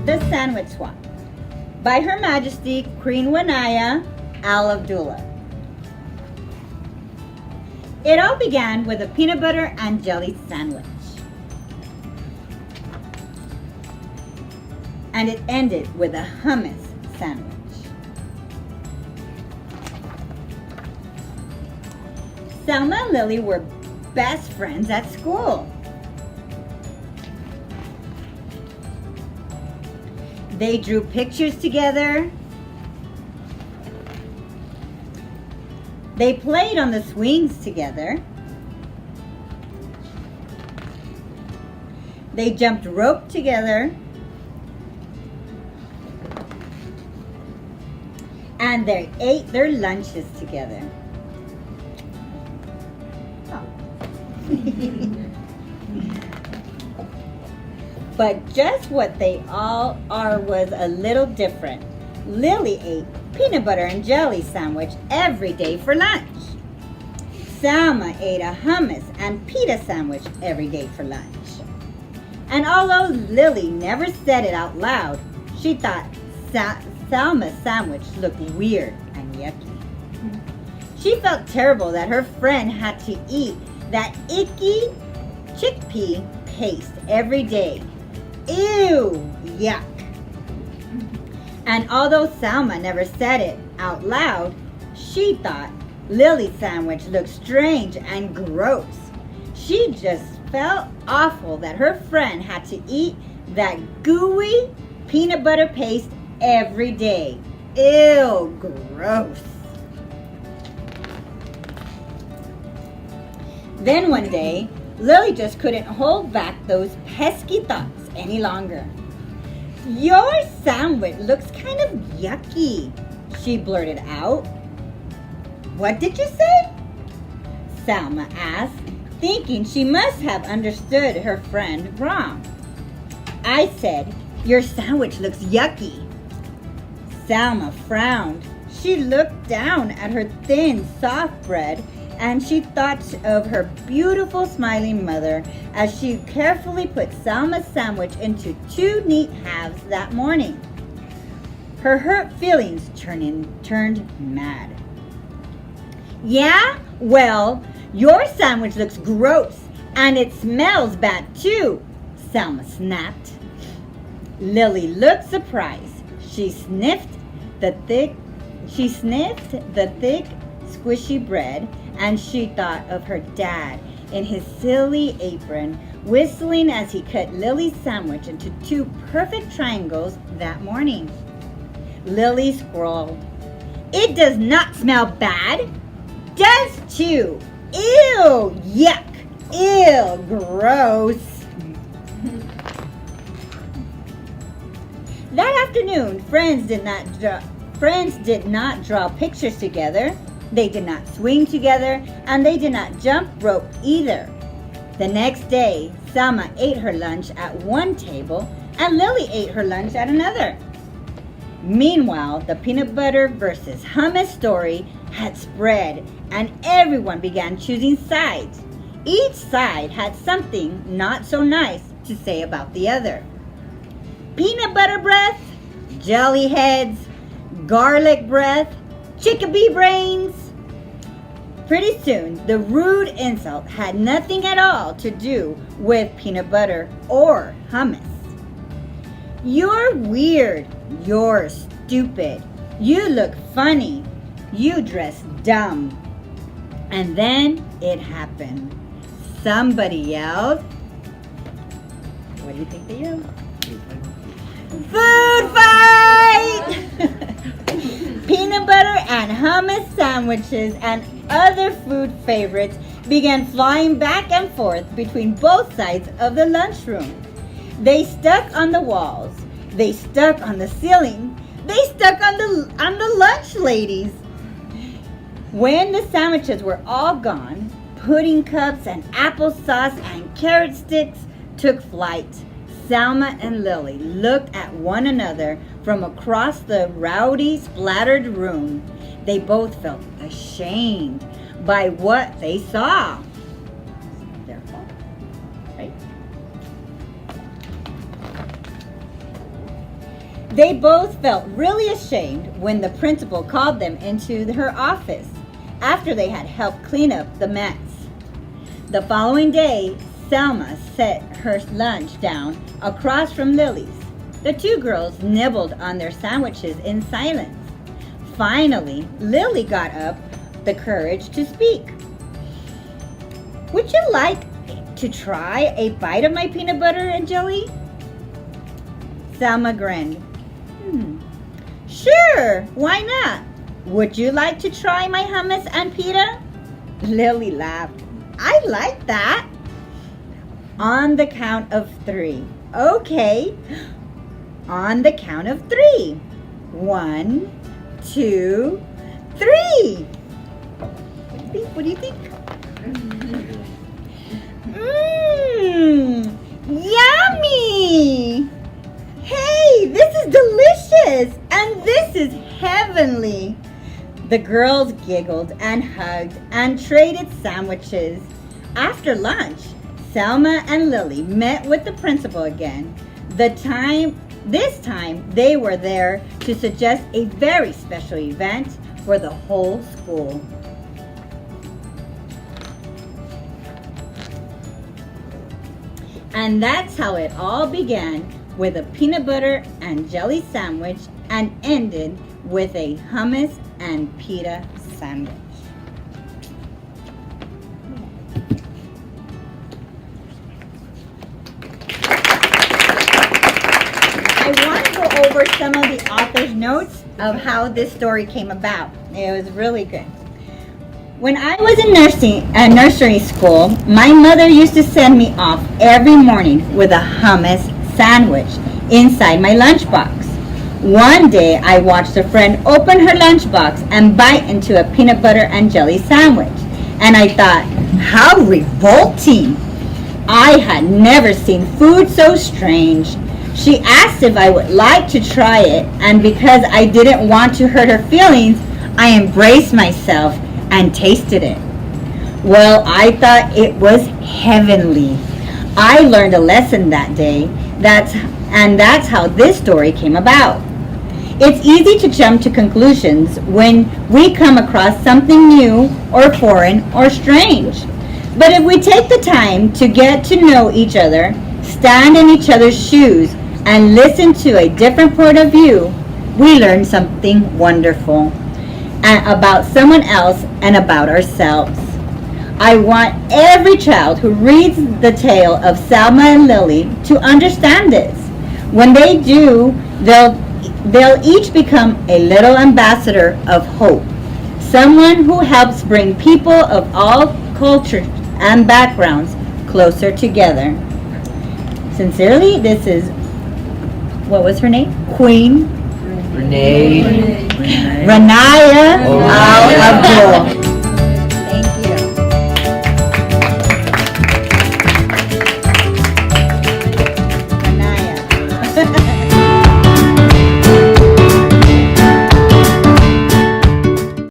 The Sandwich Swap by Her Majesty Queen Wanaya Al Abdullah. It all began with a peanut butter and jelly sandwich. And it ended with a hummus sandwich. Selma and Lily were best friends at school. They drew pictures together. They played on the swings together. They jumped rope together. And they ate their lunches together. But just what they all are was a little different. Lily ate peanut butter and jelly sandwich every day for lunch. Selma ate a hummus and pita sandwich every day for lunch. And although Lily never said it out loud, she thought Selma's sandwich looked weird and yucky. She felt terrible that her friend had to eat that icky chickpea paste every day. Ew, yuck. And although Selma never said it out loud, she thought Lily's sandwich looked strange and gross. She just felt awful that her friend had to eat that gooey peanut butter paste every day. Ew, gross. Then one day, Lily just couldn't hold back those pesky thoughts any longer. Your sandwich looks kind of yucky, she blurted out. What did you say? Selma asked, thinking she must have understood her friend wrong. I said, your sandwich looks yucky. Selma frowned. She looked down at her thin, soft bread and she thought of her beautiful smiling mother as she carefully put Selma's sandwich into two neat halves that morning. Her hurt feelings turned mad. Yeah? Well, your sandwich looks gross and it smells bad too, Selma snapped. Lily looked surprised. She sniffed the thick, squishy bread, and she thought of her dad in his silly apron, whistling as he cut Lily's sandwich into two perfect triangles that morning. Lily squalled, "It does not smell bad." "Does too. Ew, yuck, ew, gross." That afternoon, friends did not draw pictures together. They did not swing together, and they did not jump rope either. The next day, Selma ate her lunch at one table, and Lily ate her lunch at another. Meanwhile, the peanut butter versus hummus story had spread, and everyone began choosing sides. Each side had something not so nice to say about the other. Peanut butter breath, jelly heads, garlic breath, chickabee brains. Pretty soon, the rude insult had nothing at all to do with peanut butter or hummus. You're weird. You're stupid. You look funny. You dress dumb. And then it happened. Somebody yelled. What do you think they yelled? Food fight! Peanut butter and hummus sandwiches and other food favorites began flying back and forth between both sides of the lunchroom. They stuck on the walls. They stuck on the ceiling. They stuck on the lunch ladies. When the sandwiches were all gone, pudding cups and applesauce and carrot sticks took flight. Selma and Lily looked at one another from across the rowdy, splattered room. They both felt ashamed by what they saw. Their fault, right? They both felt really ashamed when the principal called them into her office after they had helped clean up the mess. The following day, Selma set her lunch down across from Lily's. The two girls nibbled on their sandwiches in silence. Finally, Lily got up the courage to speak. "Would you like to try a bite of my peanut butter and jelly?" Selma grinned. "Sure, why not? Would you like to try my hummus and pita?" Lily laughed. "I like that." "On the count of 3. Okay. On the count of 3. 1, 2, 3. What do you think? Yummy! Hey, this is delicious, and this is heavenly. The girls giggled and hugged and traded sandwiches. After lunch, Selma and Lily met with the principal again. This time, they were there to suggest a very special event for the whole school. And that's how it all began, with a peanut butter and jelly sandwich, and ended with a hummus and pita sandwich. I want to go over some of the author's notes of how this story came about. It was really good. When I was in nursery school, my mother used to send me off every morning with a hummus sandwich inside my lunchbox. One day, I watched a friend open her lunchbox and bite into a peanut butter and jelly sandwich. And I thought, how revolting! I had never seen food so strange. She asked if I would like to try it, and because I didn't want to hurt her feelings, I embraced myself and tasted it. Well, I thought it was heavenly. I learned a lesson that day, that's how this story came about. It's easy to jump to conclusions when we come across something new or foreign or strange. But if we take the time to get to know each other, stand in each other's shoes, and listen to a different point of view, we learn something wonderful about someone else and about ourselves. I want every child who reads the tale of Selma and Lily to understand this. When they do, they'll each become a little ambassador of hope, someone who helps bring people of all cultures and backgrounds closer together. Sincerely, this is, what was her name? Queen Renee. Renaya Al Abdul.